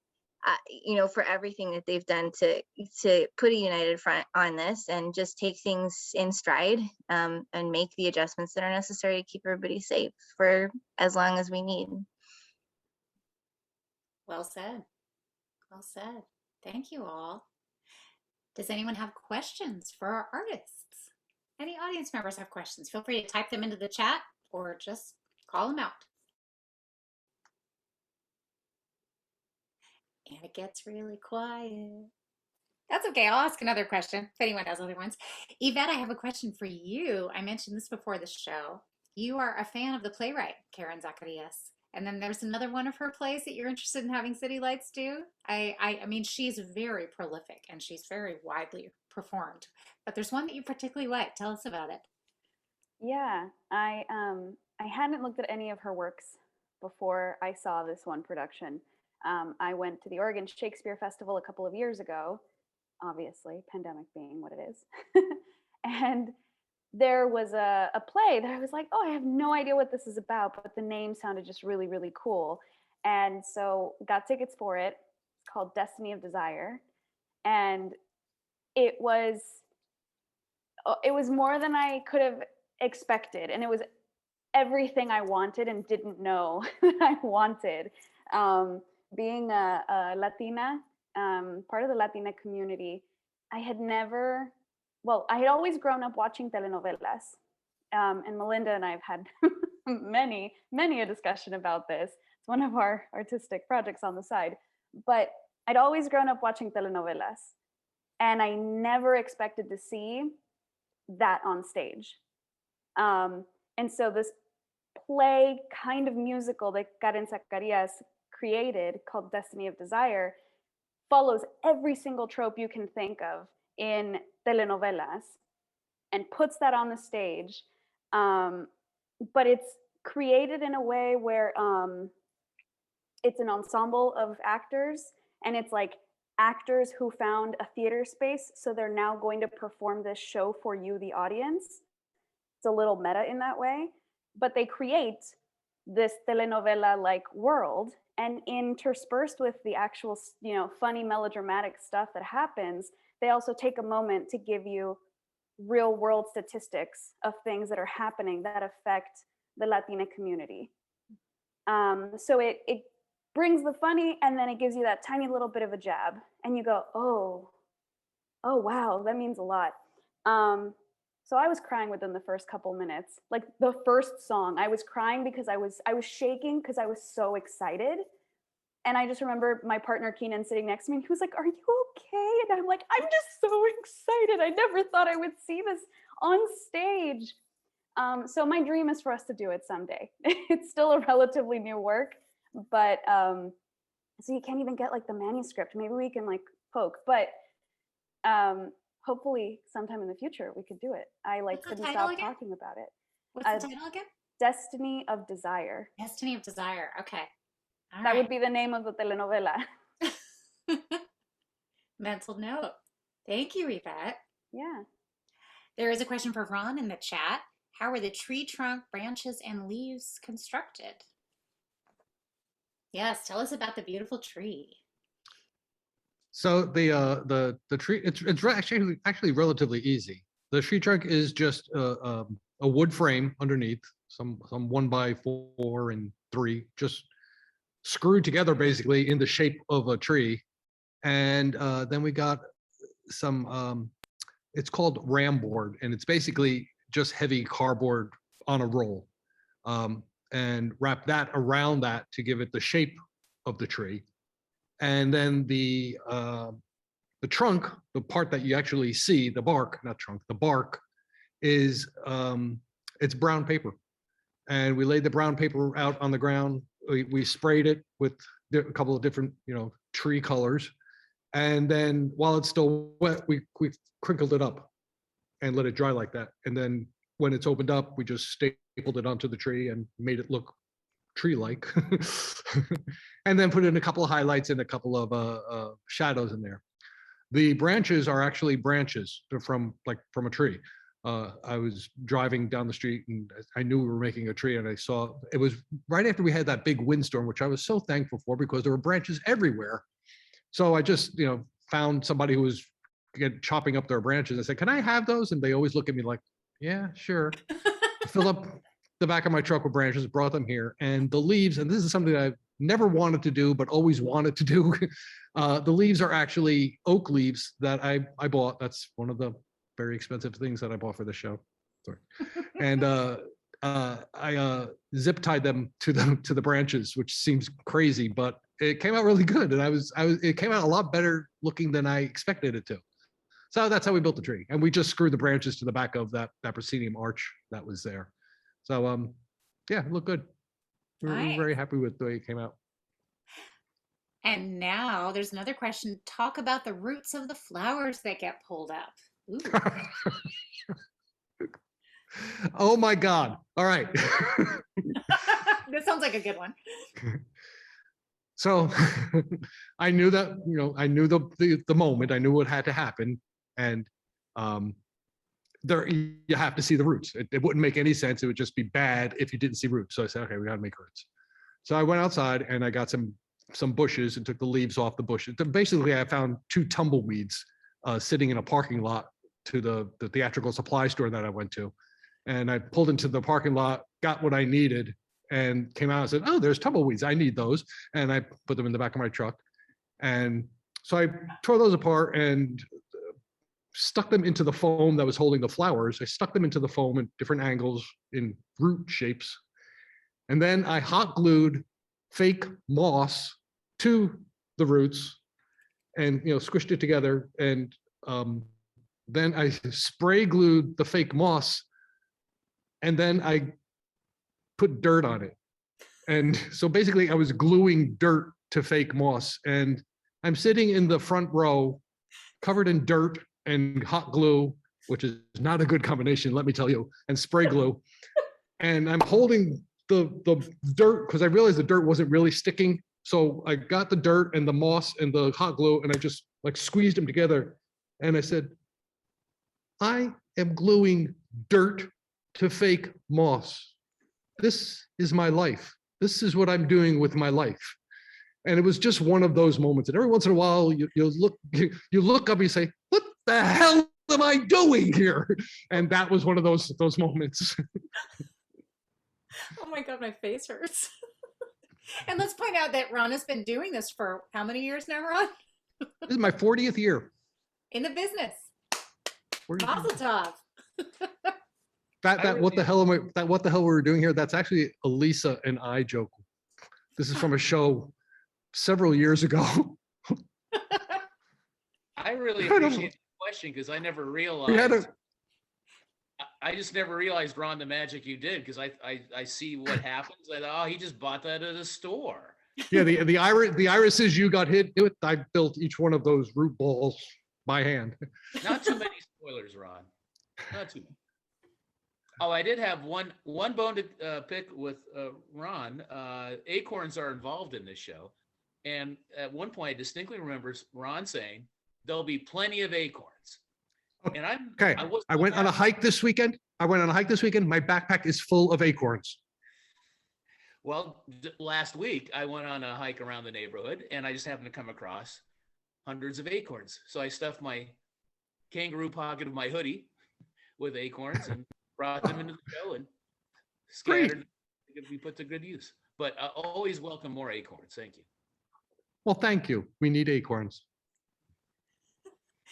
for everything that they've done to put a united front on this and just take things in stride, and make the adjustments that are necessary to keep everybody safe for as long as we need. Well said. Well said. Thank you all. Does anyone have questions for our artists? Any audience members have questions? Feel free to type them into the chat or just call them out. And it gets really quiet. That's okay. I'll ask another question if anyone has other ones. Ivette, I have a question for you. I mentioned this before the show. You are a fan of the playwright, Karen Zacarías. And then there's another one of her plays that you're interested in having City Lights do. I mean, she's very prolific and she's very widely performed. But there's one that you particularly like. Tell us about it. Yeah, I hadn't looked at any of her works before I saw this one production. I went to the Oregon Shakespeare Festival a couple of years ago, obviously, pandemic being what it is. And there was a play that I was like, oh, I have no idea what this is about, but the name sounded just really, really cool. And so got tickets for it. It's called Destiny of Desire. And it was more than I could have expected. And it was everything I wanted and didn't know that I wanted. Being a Latina, part of the Latina community, I had always grown up watching telenovelas. And Melinda and I have had many a discussion about this. It's one of our artistic projects on the side. But I'd always grown up watching telenovelas. And I never expected to see that on stage. And so this play kind of musical that Karen Zacarías created called Destiny of Desire follows every single trope you can think of in telenovelas and puts that on the stage. But it's created in a way where it's an ensemble of actors, and it's like actors who found a theater space, so they're now going to perform this show for you, the audience. It's a little meta in that way, but they create this telenovela-like world, and interspersed with the actual, funny melodramatic stuff that happens, they also take a moment to give you real world statistics of things that are happening that affect the Latina community. So it brings the funny, and then it gives you that tiny little bit of a jab, and you go, oh wow, that means a lot. So I was crying within the first couple minutes. Like the first song, I was crying because I was shaking because I was so excited. And I just remember my partner Keenan sitting next to me, and he was like, "Are you okay?" And I'm like, "I'm just so excited. I never thought I would see this on stage." So my dream is for us to do it someday. It's still a relatively new work, but so you can't even get like the manuscript. Maybe we can like poke, but hopefully sometime in the future we could do it. I couldn't stop talking about it. What's the title again? Destiny of Desire. Destiny of Desire. Okay. All that right. would be the name of the telenovela. Mental note. Thank you, Ivette. Yeah. There is a question for Ron in the chat. How are the tree trunk, branches, and leaves constructed? Yes, tell us about the beautiful tree. So the tree, it's actually relatively easy. The tree trunk is just a wood frame underneath, some 1x4 and 3, just screwed together basically in the shape of a tree. And then we got some, it's called ram board, and it's basically just heavy cardboard on a roll, and wrap that around that to give it the shape of the tree. And then the trunk, the part that you actually see, the bark, not trunk, the bark is, it's brown paper. And we laid the brown paper out on the ground. We sprayed it with a couple of different, tree colors. And then while it's still wet, we crinkled it up and let it dry like that. And then when it's opened up, we just stapled it onto the tree and made it look tree-like. And then put in a couple of highlights and a couple of shadows in there. The branches are actually branches. They're from a tree. I was driving down the street and I knew we were making a tree, and I saw it was right after we had that big windstorm, which I was so thankful for because there were branches everywhere. So I just, found somebody who was chopping up their branches. I said, can I have those? And they always look at me like, yeah, sure. Fill up the back of my truck with branches, brought them here. And the leaves, and this is something that I've never wanted to do, but always wanted to do. The leaves are actually oak leaves that I bought. That's one of the very expensive things that I bought for the show. Sorry. And I zip tied them to the branches, which seems crazy, but it came out really good. And it came out a lot better looking than I expected it to. So that's how we built the tree. And we just screwed the branches to the back of that proscenium arch that was there. So yeah, it looked good. We're very happy with the way it came out. And now there's another question. Talk about the roots of the flowers that get pulled up. Ooh. Oh my God. All right. This sounds like a good one. So I knew that, I knew the moment, I knew what had to happen. And there, you have to see the roots. It wouldn't make any sense. It would just be bad if you didn't see roots. So I said, okay, we got to make roots. So I went outside and I got some bushes and took the leaves off the bushes. Basically, I found 2 tumbleweeds sitting in a parking lot to the theatrical supply store that I went to. And I pulled into the parking lot, got what I needed, and came out and said, oh, there's tumbleweeds. I need those. And I put them in the back of my truck. And so I tore those apart and stuck them into the foam that was holding the flowers. I stuck them into the foam at different angles in root shapes. And then I hot glued fake moss to the roots and squished it together. And then I spray glued the fake moss, and then I put dirt on it. And so basically I was gluing dirt to fake moss, and I'm sitting in the front row covered in dirt and hot glue, which is not a good combination, let me tell you, and spray glue. And I'm holding the dirt because I realized the dirt wasn't really sticking. So I got the dirt and the moss and the hot glue, and I just like squeezed them together. And I said, I am gluing dirt to fake moss. This is my life. This is what I'm doing with my life. And it was just one of those moments. And every once in a while, you look up and you say, what the hell am I doing here? And that was one of those moments. Oh my God, my face hurts. And let's point out that Ron has been doing this for how many years now, Ron? This is my 40th year. In the business. 40th Mazel tov. What the hell we were doing here? That's actually a Lisa and I joke. This is from a show several years ago. I really appreciate the question because I never realized. I just never realized, Ron, the magic you did, because I see what happens. And he just bought that at a store. Yeah, the irises you got hit with, I built each one of those root balls by hand. Not too many spoilers, Ron. Not too many. Oh, I did have one bone to pick with Ron. Acorns are involved in this show. And at one point, I distinctly remember Ron saying, there'll be plenty of acorns. And I went on a hike this weekend. My backpack is full of acorns. Well, last week, I went on a hike around the neighborhood, and I just happened to come across hundreds of acorns. So I stuffed my kangaroo pocket of my hoodie with acorns and brought them into the show and scattered them to be put to good use. But always welcome more acorns. Thank you. Well, thank you. We need acorns.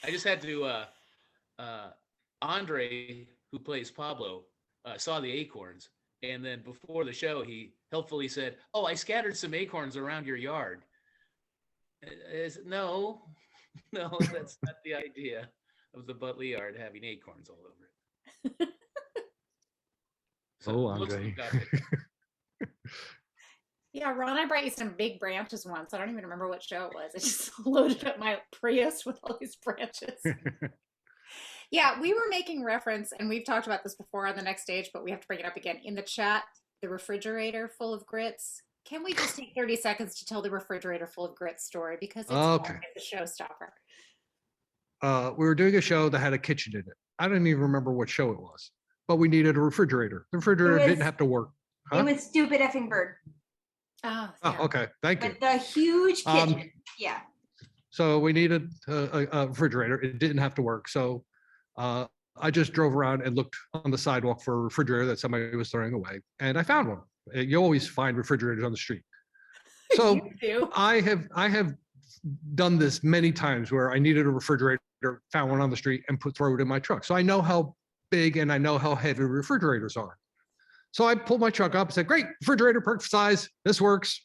I just had to, Andre, who plays Pablo, saw the acorns. And then before the show, he helpfully said, oh, I scattered some acorns around your yard. No, that's not the idea of the Butley yard having acorns all over it. So, Andre. Yeah, Ron, I brought you some big branches once. I don't even remember what show it was. I just loaded up my Prius with all these branches. Yeah, we were making reference, and we've talked about this before on the next stage, but we have to bring it up again. In the chat, the refrigerator full of grits. Can we just take 30 seconds to tell the refrigerator full of grits story? Because it's the showstopper. We were doing a show that had a kitchen in it. I don't even remember what show it was, but we needed a refrigerator. The refrigerator didn't have to work. Huh? It was Stupid Effing Bird. Oh, okay. Thank you. But the huge kitchen. Yeah. So we needed a refrigerator. It didn't have to work. So I just drove around and looked on the sidewalk for a refrigerator that somebody was throwing away. And I found one. You always find refrigerators on the street. So You do. I have done this many times where I needed a refrigerator, found one on the street and throw it in my truck. So I know how big and I know how heavy refrigerators are. So I pulled my truck up and said, great, refrigerator, perfect size, this works.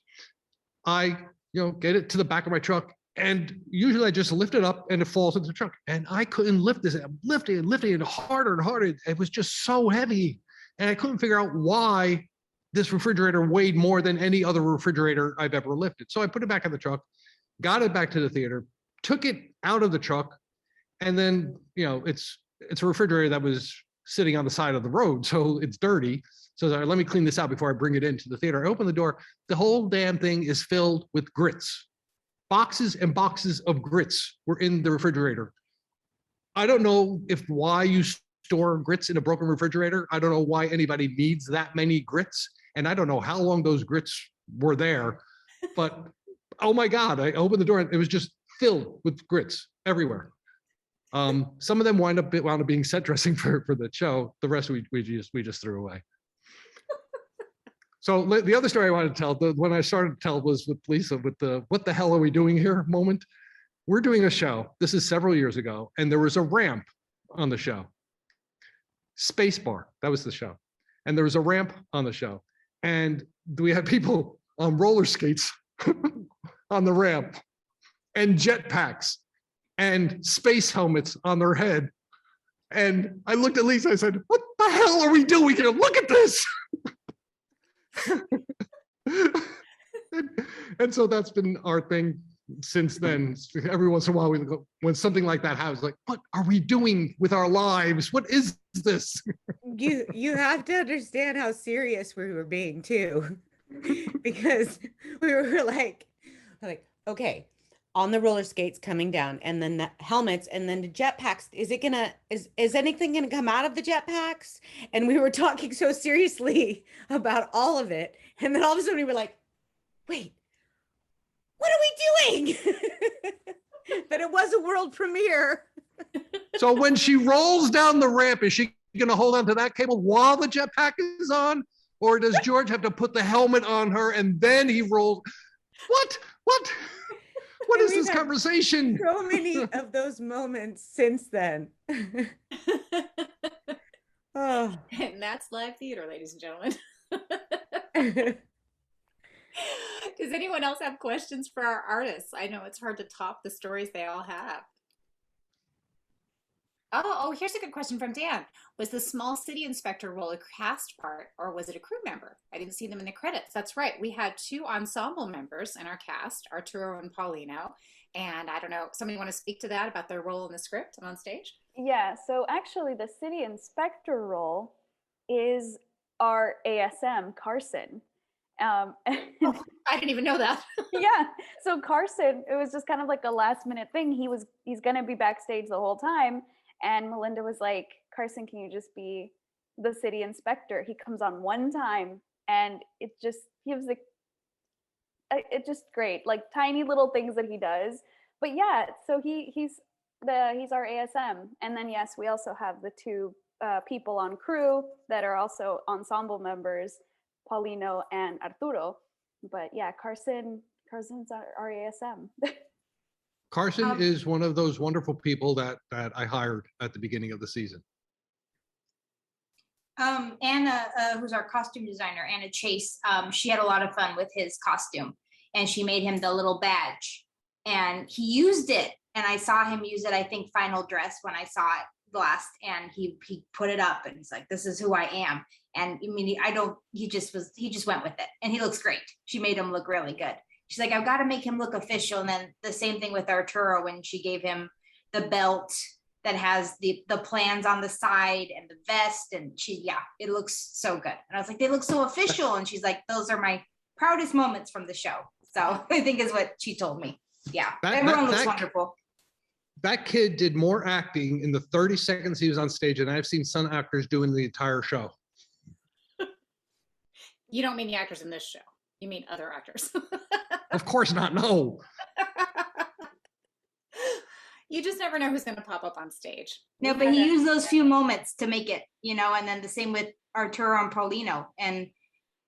I get it to the back of my truck, and usually I just lift it up and it falls into the truck. And I couldn't lift this. I'm lifting it harder and harder. It was just so heavy. And I couldn't figure out why this refrigerator weighed more than any other refrigerator I've ever lifted. So I put it back in the truck, got it back to the theater, took it out of the truck, and then, it's a refrigerator that was sitting on the side of the road, so it's dirty. So let me clean this out before I bring it into the theater. I open the door. The whole damn thing is filled with grits. Boxes and boxes of grits were in the refrigerator. I don't know why you store grits in a broken refrigerator. I don't know why anybody needs that many grits. And I don't know how long those grits were there, but oh my God, I opened the door and it was just filled with grits everywhere. Some of them wound up being set dressing for the show. The rest we just threw away. So the other story I wanted to tell, the one I started to tell was with Lisa, with the "what the hell are we doing here" moment. We're doing a show. This is several years ago, and there was a ramp on the show. Spacebar, that was the show. And there was a ramp on the show. And we had people on roller skates on the ramp, and jetpacks, and space helmets on their head. And I looked at Lisa, I said, "What the hell are we doing here? Look at this." And so that's been our thing since then. Every once in a while, when something like that happens, like, what are we doing with our lives? What is this? You have to understand how serious we were being too, because we were like, okay, on the roller skates coming down, and then the helmets, and then the jetpacks. Is anything gonna come out of the jetpacks? And we were talking so seriously about all of it, and then all of a sudden we were like, wait, what are we doing? But it was a world premiere. So when she rolls down the ramp, is she gonna hold on to that cable while the jetpack is on? Or does George have to put the helmet on her and then he rolls? What? What is this conversation? So many of those moments since then. Oh. And that's live theater, ladies and gentlemen. Does anyone else have questions for our artists? I know it's hard to top the stories they all have. Oh, here's a good question from Dan. Was the small city inspector role a cast part, or was it a crew member? I didn't see them in the credits. That's right. We had 2 ensemble members in our cast, Arturo and Paulino. And I don't know, somebody want to speak to that about their role in the script and on stage? Yeah, so actually the city inspector role is our ASM, Carson. Oh, I didn't even know that. Yeah, so Carson, it was just kind of like a last minute thing. He's gonna be backstage the whole time. And Melinda was like, Carson, can you just be the city inspector? He comes on one time and it just gives it's just great, like tiny little things that he does. But yeah, so he's our ASM. And then yes, we also have the 2 people on crew that are also ensemble members, Paulino and Arturo. But yeah, Carson's our ASM. Carson is one of those wonderful people that I hired at the beginning of the season. Anna, who's our costume designer, Anna Chase, she had a lot of fun with his costume, and she made him the little badge, and he used it. And I saw him use it, I think, final dress when I saw it last, and he put it up and he's like, this is who I am. And I mean, he just went with it, and he looks great. She made him look really good. She's like, I've got to make him look official. And then the same thing with Arturo, when she gave him the belt that has the plans on the side and the vest, and it looks so good. And I was like, they look so official. And she's like, those are my proudest moments from the show. So I think is what she told me. Yeah, everyone looks wonderful. That kid did more acting in the 30 seconds he was on stage than I've seen some actors do in the entire show. You don't mean the actors in this show. You mean other actors. Of course not, no. You just never know who's going to pop up on stage. No, but he used those few moments to make it, and then the same with Arturo and Paulino. And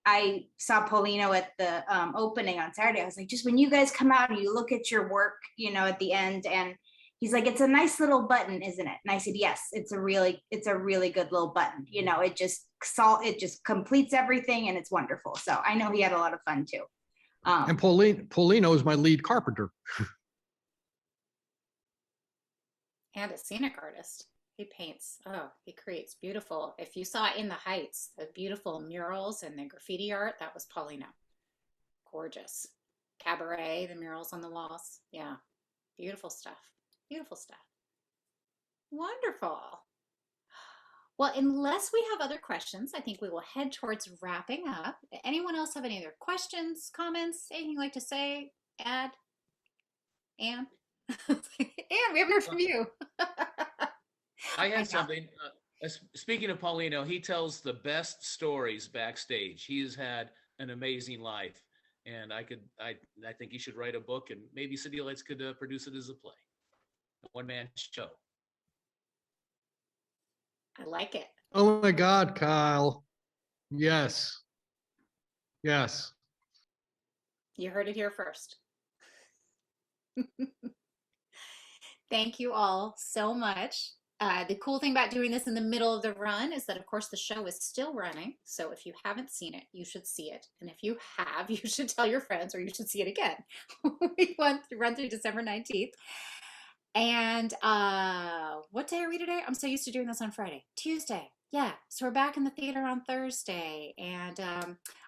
I saw Paulino at the opening on Saturday. I was like, just when you guys come out and you look at your work, at the end, and he's like, it's a nice little button, isn't it? And I said, yes, it's a really good little button. It just completes everything and it's wonderful. So I know he had a lot of fun too. And Paulino is my lead carpenter. And a scenic artist. He paints. Oh, he creates beautiful. If you saw In the Heights, the beautiful murals and the graffiti art, that was Paulino. Gorgeous. Cabaret, the murals on the walls. Yeah. Beautiful stuff. Beautiful stuff. Wonderful. Well, unless we have other questions, I think we will head towards wrapping up. Anyone else have any other questions, comments, anything you'd like to say, add? Anne? Anne, we haven't heard from you. I had something. Speaking of Paulino, he tells the best stories backstage. He has had an amazing life, and I think he should write a book, and maybe City Lights could produce it as a play, a one-man show. I like it. Oh my God, Kyle. Yes. Yes. You heard it here first. Thank you all so much. The cool thing about doing this in the middle of the run is that, of course, the show is still running. So if you haven't seen it, you should see it. And if you have, you should tell your friends, or you should see it again. We run through December 19th. And what day are we today? I'm so used to doing this on Friday. Tuesday. Yeah. So we're back in the theater on Thursday. And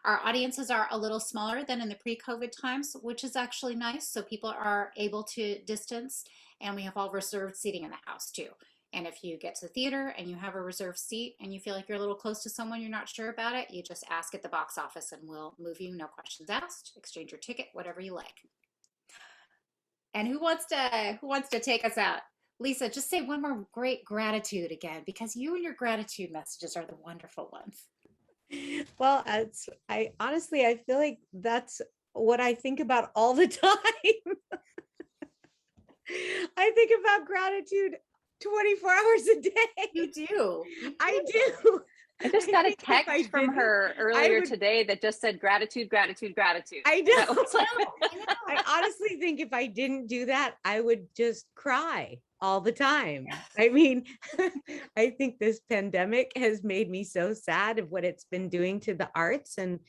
our audiences are a little smaller than in the pre-COVID times, which is actually nice. So people are able to distance. And we have all reserved seating in the house too. And if you get to the theater and you have a reserved seat and you feel like you're a little close to someone, you're not sure about it, you just ask at the box office and we'll move you, no questions asked, exchange your ticket, whatever you like. And who wants to take us out? Lisa, just say one more great gratitude again, because you and your gratitude messages are the wonderful ones. Well, I honestly feel like that's what I think about all the time. I think about gratitude 24 hours a day. You do. I do. I just got a text from her earlier today that just said gratitude, gratitude, gratitude. I know. I honestly think if I didn't do that, I would just cry all the time. I mean, I think this pandemic has made me so sad of what it's been doing to the arts and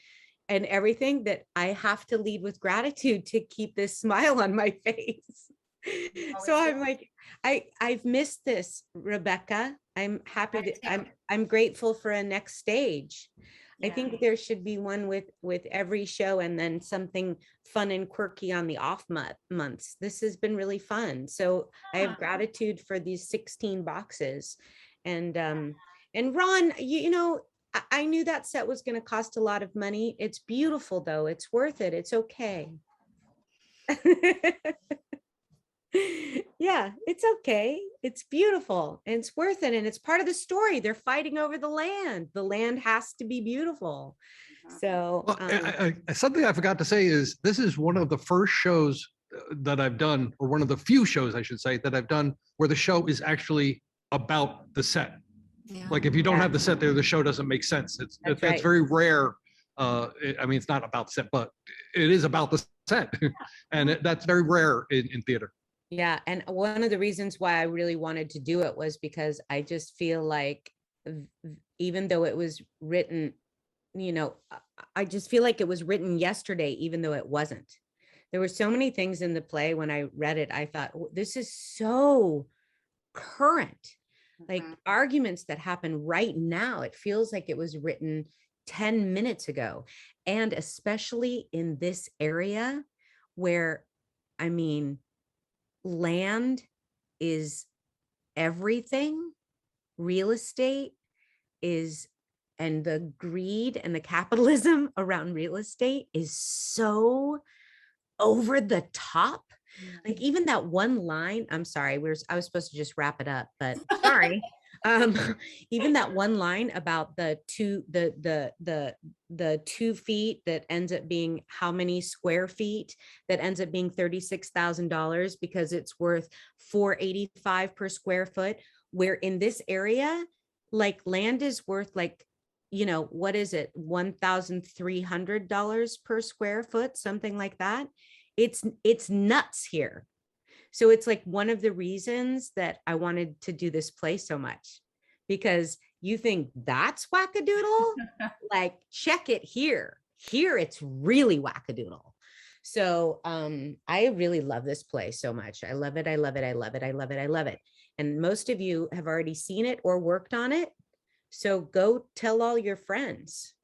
everything, that I have to lead with gratitude to keep this smile on my face. So I'm like, I've missed this, Rebecca. I'm happy to, I'm grateful for a next stage. Yeah. I think there should be one with every show, and then something fun and quirky on the off months. This has been really fun. So I have gratitude for these 16 boxes. And Ron, I knew that set was going to cost a lot of money. It's beautiful though. It's worth it. It's okay. Yeah, it's okay. It's beautiful and it's worth it. And it's part of the story. They're fighting over the land. The land has to be beautiful. So something I forgot to say is this is one of the first shows that I've done, or one of the few shows I should say that I've done, where the show is actually about the set. Yeah. Like if you don't have the set there, the show doesn't make sense. It's very rare. I mean, it's not about the set, but it is about the set. And that's very rare in theater. Yeah. And one of the reasons why I really wanted to do it was because I just feel like, even though it was written, I just feel like it was written yesterday, even though it wasn't. There were so many things in the play when I read it, I thought, this is so current, like arguments that happen right now. It feels like it was written 10 minutes ago. And especially in this area where, I mean, land is everything, real estate is, and the greed and the capitalism around real estate is so over the top. Like even that one line, I'm sorry, I was supposed to just wrap it up, but sorry. Even that one line about the 2 feet that ends up being how many square feet, that ends up being $36,000 because it's worth $485 per square foot, where in this area, like land is worth like, what is it? $1,300 per square foot, something like that. It's nuts here. So it's like one of the reasons that I wanted to do this play so much, because you think that's wackadoodle, like check it here. Here it's really wackadoodle. So I really love this play so much. I love it. I love it. I love it. I love it. I love it. And most of you have already seen it or worked on it. So go tell all your friends.